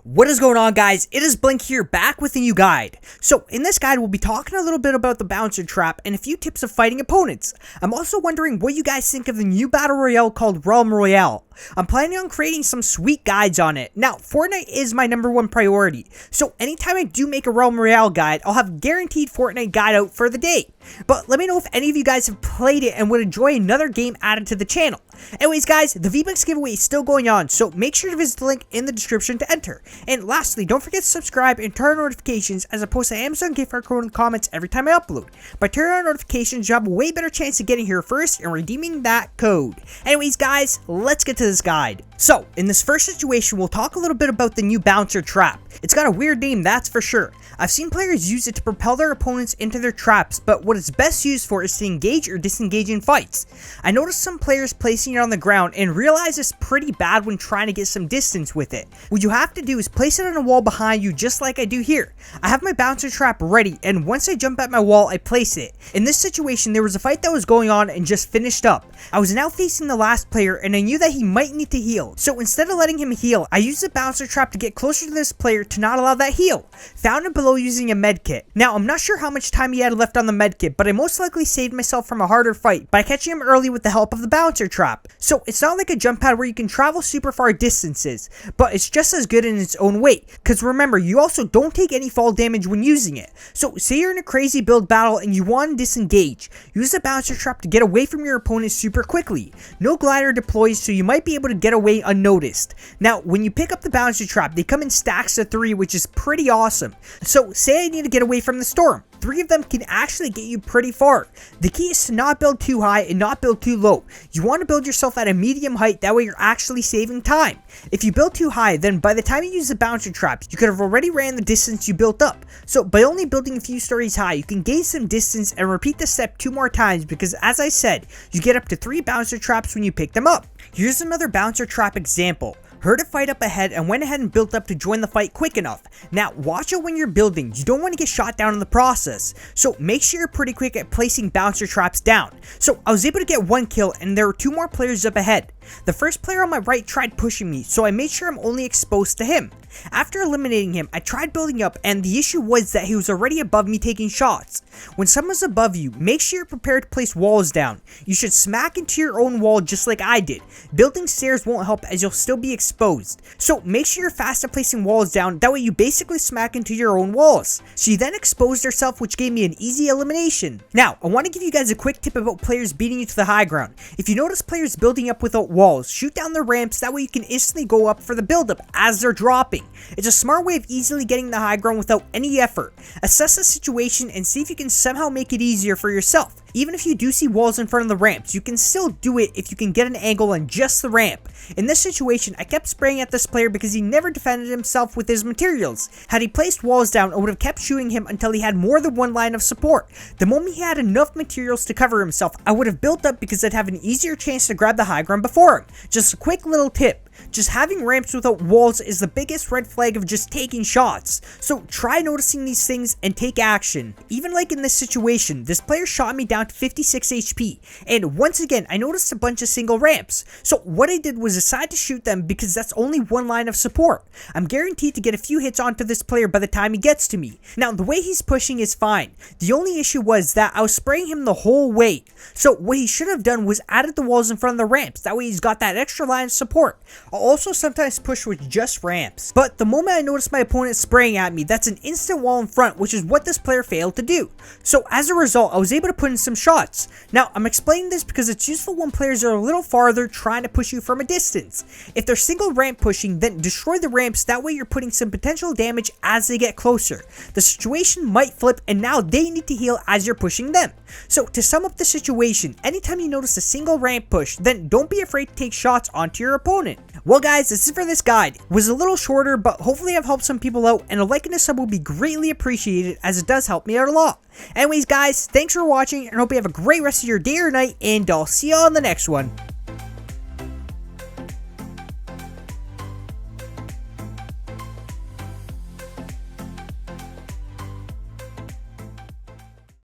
What is going on, guys? It is Blink here, back with a new guide. So in this guide, we'll be talking a little bit about the bouncer trap and a few tips of fighting opponents. I'm also wondering what you guys think of the new battle royale called Royale. I'm planning on creating some sweet guides on it. Now, Fortnite is my #1 priority, so anytime I do make a Royale guide, I'll have guaranteed Fortnite guide out for the day. But let me know if any of you guys have played it and would enjoy another game added to the channel. Anyways, guys, the V-Bucks giveaway is still going on, so make sure to visit the link in the description to enter. And lastly, don't forget to subscribe and turn on notifications, as I post an Amazon gift card code in the comments every time I upload. By turning on notifications, you have a way better chance of getting here first and redeeming that code. Anyways, guys, let's get to this guide. So, in this first situation, we'll talk a little bit about the new bouncer trap. It's got a weird name, that's for sure. I've seen players use it to propel their opponents into their traps, but what it's best used for is to engage or disengage in fights. I noticed some players placing it on the ground and realize it's pretty bad when trying to get some distance with it. What you have to do is place it on a wall behind you, just like I do here. I have my bouncer trap ready, and once I jump at my wall, I place it. In this situation, there was a fight that was going on and just finished up. I was now facing the last player, and I knew that he might need to heal. So instead of letting him heal, I used the bouncer trap to get closer to this player to not allow that heal. Found him below using a med kit. Now, I'm not sure how much time he had left on the med kit, but I most likely saved myself from a harder fight by catching him early with the help of the bouncer trap. So it's not like a jump pad where you can travel super far distances, but it's just as good in its own way. Because remember, you also don't take any fall damage when using it. So say you're in a crazy build battle and you want to disengage, use the bouncer trap to get away from your opponent super quickly. No glider deploys, so you might be able to get away unnoticed. Now, when you pick up the bouncer trap, they come in stacks of 3, which is pretty awesome. So say I need to get away from the storm. 3 of them can actually get you pretty far. The key is to not build too high and not build too low. You want to build yourself at a medium height, that way you're actually saving time. If you build too high, then by the time you use the bouncer trap, you could have already ran the distance you built up. So by only building a few stories high, you can gain some distance and repeat the step 2 more times, because as I said, you get up to 3 bouncer traps when you pick them up. Here's another bouncer trap example. Heard a fight up ahead and went ahead and built up to join the fight quick enough. Now, watch out when you're building. You don't want to get shot down in the process. So make sure you're pretty quick at placing bouncer traps down. So I was able to get 1 kill, and there were 2 more players up ahead. The first player on my right tried pushing me, so I made sure I'm only exposed to him. After eliminating him, I tried building up, and the issue was that he was already above me taking shots. When someone's above you, make sure you're prepared to place walls down. You should smack into your own wall just like I did. Building stairs won't help, as you'll still be exposed. So make sure you're fast at placing walls down, that way you basically smack into your own walls. She then exposed herself, which gave me an easy elimination. Now, I want to give you guys a quick tip about players beating you to the high ground. If you notice players building up without walls, shoot down the ramps, that way you can instantly go up for the buildup as they're dropping. It's a smart way of easily getting the high ground without any effort. Assess the situation and see if you can somehow make it easier for yourself. Even if you do see walls in front of the ramps, you can still do it if you can get an angle on just the ramp. In this situation, I kept spraying at this player because he never defended himself with his materials. Had he placed walls down, I would have kept shooting him until he had more than 1 line of support. The moment he had enough materials to cover himself, I would have built up because I'd have an easier chance to grab the high ground before him. Just a quick little tip. Just having ramps without walls is the biggest red flag of just taking shots. So try noticing these things and take action. Even like in this situation, this player shot me down to 56 HP. And once again, I noticed a bunch of single ramps. So what I did was decide to shoot them because that's only 1 line of support. I'm guaranteed to get a few hits onto this player by the time he gets to me. Now, the way he's pushing is fine. The only issue was that I was spraying him the whole way. So what he should have done was added the walls in front of the ramps. That way he's got that extra line of support. I'll also sometimes push with just ramps. But the moment I noticed my opponent spraying at me, that's an instant wall in front, which is what this player failed to do. So as a result, I was able to put in some shots. Now, I'm explaining this because it's useful when players are a little farther trying to push you from a distance. If they're single ramp pushing, then destroy the ramps, that way you're putting some potential damage as they get closer. The situation might flip and now they need to heal as you're pushing them. So to sum up the situation, anytime you notice a single ramp push, then don't be afraid to take shots onto your opponent. Well guys, this is for this guide. It was a little shorter, but hopefully I've helped some people out, and a like and a sub will be greatly appreciated as it does help me out a lot. Anyways guys, thanks for watching, and I hope you have a great rest of your day or night, and I'll see you on the next one.